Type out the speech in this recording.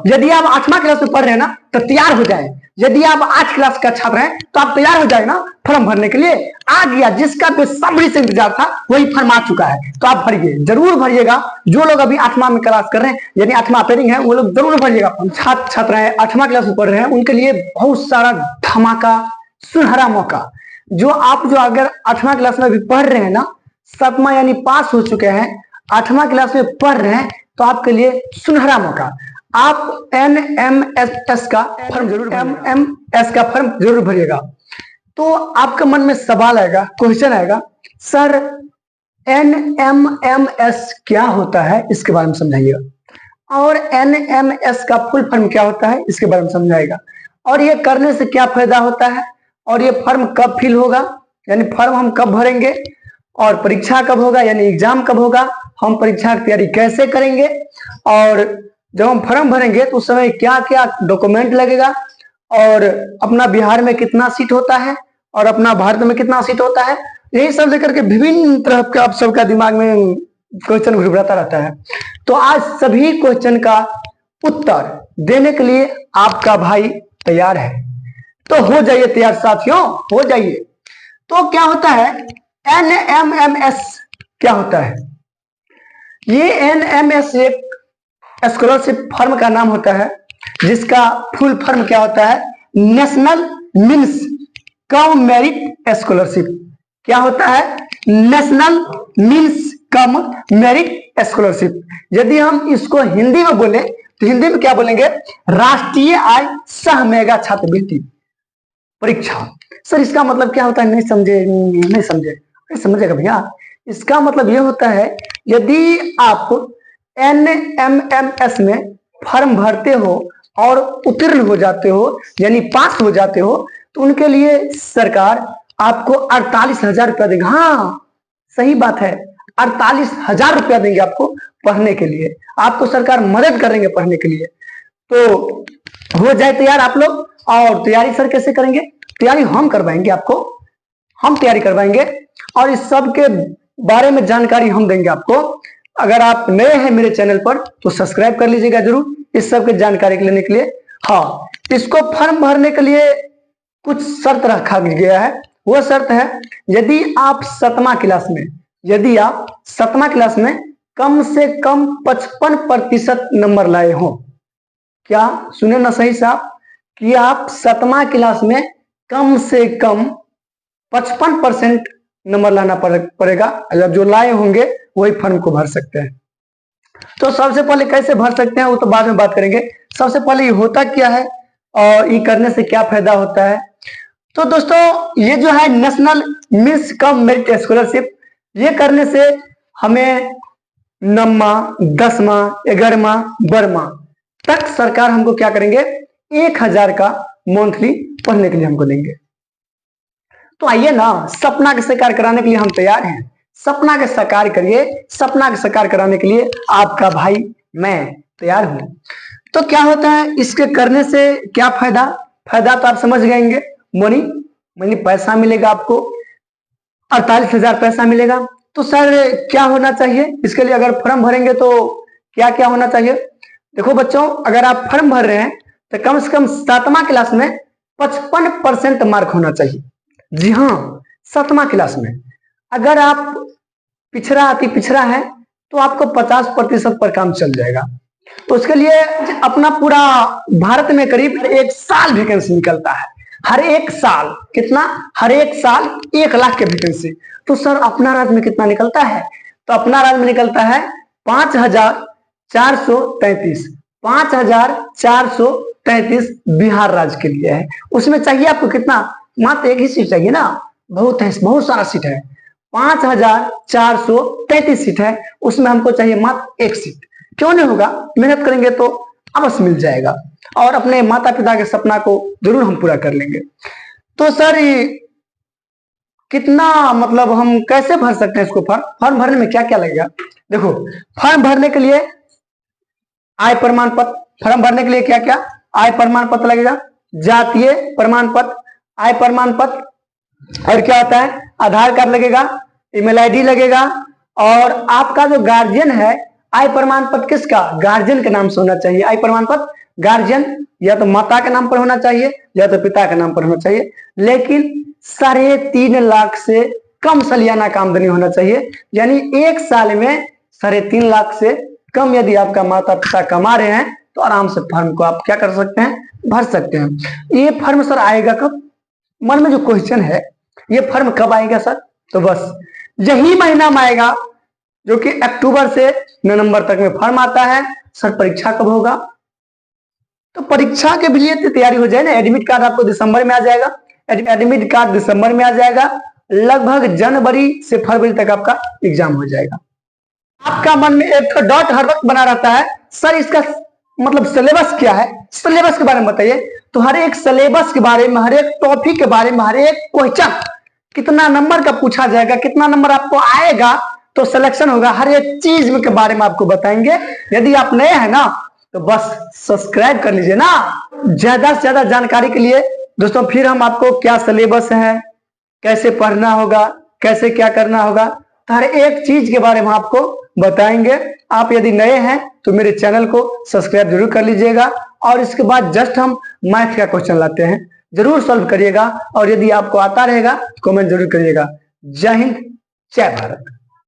यदि आप 8वां क्लास में पढ़ रहे हैं ना तो तैयार हो जाए। यदि आप 8 क्लास का छात्र हैं तो आप तैयार हो जाए ना फॉर्म भरने के लिए। आ गया, जिसका बेसब्री से इंतजार था वही फॉर्म आ चुका है, तो आप भरिए, जरूर भरिएगा। जो लोग अभी 8वां में क्लास कर रहे हैं यानी 8वां पेयरिंग है, वो लोग जरूर भरिएगा। छात्र छात्र हैं 8वां क्लास में पढ़ रहे हैं, उनके लिए बहुत सारा धमाका सुनहरा मौका। जो अगर 8वां क्लास में अभी पढ़ रहे हैं ना, 7वां यानी पास हो चुके हैं, 8वां क्लास में पढ़ रहे हैं, तो आपके लिए सुनहरा मौका। आप NMS का फॉर्म जरूर भरिएगा। तो आपके मन में सवाल आएगा, क्वेश्चन आएगा, सर NMMS क्या होता है, इसके बारे में समझाइएगा। और NMS का फुल फॉर्म क्या होता है, इसके बारे में समझाएगा। और ये करने से क्या फायदा होता है, और ये फॉर्म कब फिल होगा, यानी फॉर्म हम कब भरेंगे, और परीक्षा कब होगा यानी एग्जाम कब होगा, हम परीक्षा की तैयारी कैसे करेंगे, और जब हम फॉर्म भरेंगे तो उस समय क्या क्या डॉक्यूमेंट लगेगा, और अपना बिहार में कितना सीट होता है, और अपना भारत में कितना सीट होता है, यही सब लेकर के विभिन्न तरह के आप सबका दिमाग में क्वेश्चन घुरघुराता रहता है। तो आज सभी क्वेश्चन का उत्तर देने के लिए आपका भाई तैयार है। तो हो जाइए तैयार साथियों, हो जाइए। तो क्या होता है NMMS, क्या होता है? ये NMS एक स्कॉलरशिप फॉर्म का नाम होता है, जिसका फुल फॉर्म क्या होता है, national means cum merit scholarship. क्या होता है? National means cum merit scholarship. यदि हम इसको हिंदी में बोले तो हिंदी में क्या बोलेंगे, राष्ट्रीय आय सह मेगा छात्रवृत्ति परीक्षा। सर इसका मतलब क्या होता है, नहीं समझेगा भैया। इसका मतलब यह होता है, यदि आप NMMS में फॉर्म भरते हो और उत्तीर्ण हो जाते हो यानी पास हो जाते हो, तो उनके लिए सरकार आपको 48,000 रुपया देंगे। हाँ सही बात है, 48,000 रुपया देंगे आपको पढ़ने के लिए, आपको सरकार मदद करेंगे पढ़ने के लिए। तो हो जाए तैयार आप लोग। और तैयारी सर कैसे करेंगे? तैयारी हम करवाएंगे आपको, हम तैयारी करवाएंगे, और इस सब के बारे में जानकारी हम देंगे आपको। अगर आप नए हैं मेरे चैनल पर तो सब्सक्राइब कर लीजिएगा जरूर, इस सब की जानकारी लेने के लिए। हाँ, इसको फॉर्म भरने के लिए कुछ शर्त रखा गया है। वो शर्त है, यदि आप 7वां क्लास में कम से कम 55% नंबर लाए हो। क्या सुने ना सही साहब, कि आप 7वां क्लास में कम से कम 55% नंबर लाना पड़ेगा। अगर जो लाए होंगे वही फॉर्म को भर सकते हैं। तो सबसे पहले कैसे भर सकते हैं वो तो बाद में बात करेंगे। सबसे पहले ये होता क्या है और ये करने से क्या फायदा होता है। तो दोस्तों ये जो है national means cum merit scholarship, ये करने से हमें 9वां 10वां 11वां 12वां तक सरकार हमको क्या करेंगे, 1,000 का मंथली पढ़ने के लिए हमको देंगे। तो आइए ना, सपना के साकार कराने के लिए हम तैयार हैं। सपना के साकार करिए, सपना के साकार कराने के लिए आपका भाई मैं तैयार हूं। तो क्या होता है इसके करने से क्या फायदा? फायदा तो आप समझ गएंगे, मनी पैसा मिलेगा आपको, 48,000 पैसा मिलेगा। तो सर क्या होना चाहिए इसके लिए? अगर फॉर्म भरेंगे तो क्या क्या होना चाहिए? देखो बच्चों, अगर आप फॉर्म भर रहे हैं तो कम से कम 7वां क्लास में 55% मार्क होना चाहिए। जी हाँ, 7वां क्लास में। अगर आप अति पिछड़ा है तो आपको 50% पर काम चल जाएगा। तो उसके लिए अपना पूरा भारत में करीब 1 साल वैकेंसी निकलता है। हर एक साल कितना? हर एक साल 1 लाख के वैकेंसी। तो सर अपना राज्य में कितना निकलता है? तो अपना राज्य में निकलता है 5,433। 5,433 बिहार राज्य के लिए है। उसमें चाहिए आपको कितना? मात्र एक ही सीट चाहिए ना, बहुत है, बहुत सारा सीट है। 5,433 सीट है, उसमें हमको चाहिए मात्र 1 सीट। क्यों नहीं होगा? मेहनत करेंगे तो अवश्य मिल जाएगा, और अपने माता पिता के सपना को जरूर हम पूरा कर लेंगे। तो सर कितना मतलब हम कैसे भर सकते हैं इसको? फॉर्म भरने में क्या क्या लगेगा? देखो, फॉर्म भरने के लिए आय प्रमाण पत्र, फॉर्म भरने के लिए क्या क्या? आय प्रमाण पत्र लगेगा, जातीय प्रमाण पत्र, आय प्रमाण पत्र, और क्या होता है आधार कार्ड लगेगा, ईमेल आईडी लगेगा, और आपका जो गार्जियन है, आय प्रमाण पत्र किसका? गार्जियन के नाम से होना चाहिए आय प्रमाण पत्र। गार्जियन या तो माता के नाम पर होना चाहिए या तो पिता के नाम पर होना चाहिए, लेकिन 3.5 लाख से कम सालियाना का आमदनी होना चाहिए। यानी एक साल में 3.5 लाख से कम यदि आपका माता पिता कमा रहे हैं तो आराम से फॉर्म को आप क्या कर सकते हैं, भर सकते हैं। ये फॉर्म सर आएगा कब, मन में जो क्वेश्चन है ये फॉर्म कब आएगा सर, तो बस यही महीना में आएगा जो कि अक्टूबर से नवंबर तक में फॉर्म आता है। सर परीक्षा कब होगा, तो परीक्षा के लिए तैयारी हो जाए ना। एडमिट कार्ड आपको दिसंबर में आ जाएगा, एडमिट कार्ड दिसंबर में आ जाएगा, लगभग जनवरी से फरवरी तक आपका एग्जाम हो जाएगा। आपका मन में एक डॉट हर वक्त बना रहता है, सर इसका मतलब सिलेबस क्या है, सिलेबस के बारे में बताइए। तो हर एक सिलेबस के बारे में, हर एक टॉपिक के बारे में, हर एक क्वेश्चन कितना नंबर का पूछा जाएगा, कितना नंबर आपको आएगा तो सिलेक्शन होगा, हर एक चीज के बारे में आपको बताएंगे। यदि आप नए हैं ना तो बस सब्सक्राइब कर लीजिए ना। ज्यादा से ज्यादा जानकारी के लिए दोस्तों फिर हम आपको क्या सिलेबस है, कैसे पढ़ना होगा, कैसे क्या करना होगा, तो हर एक चीज के बारे में आपको बताएंगे। आप यदि नए हैं तो मेरे चैनल को सब्सक्राइब जरूर कर लीजिएगा। और इसके बाद जस्ट हम मैथ का क्वेश्चन लाते हैं, जरूर सॉल्व करिएगा। और यदि आपको आता रहेगा तो कमेंट जरूर करिएगा। जय हिंद, जय भारत।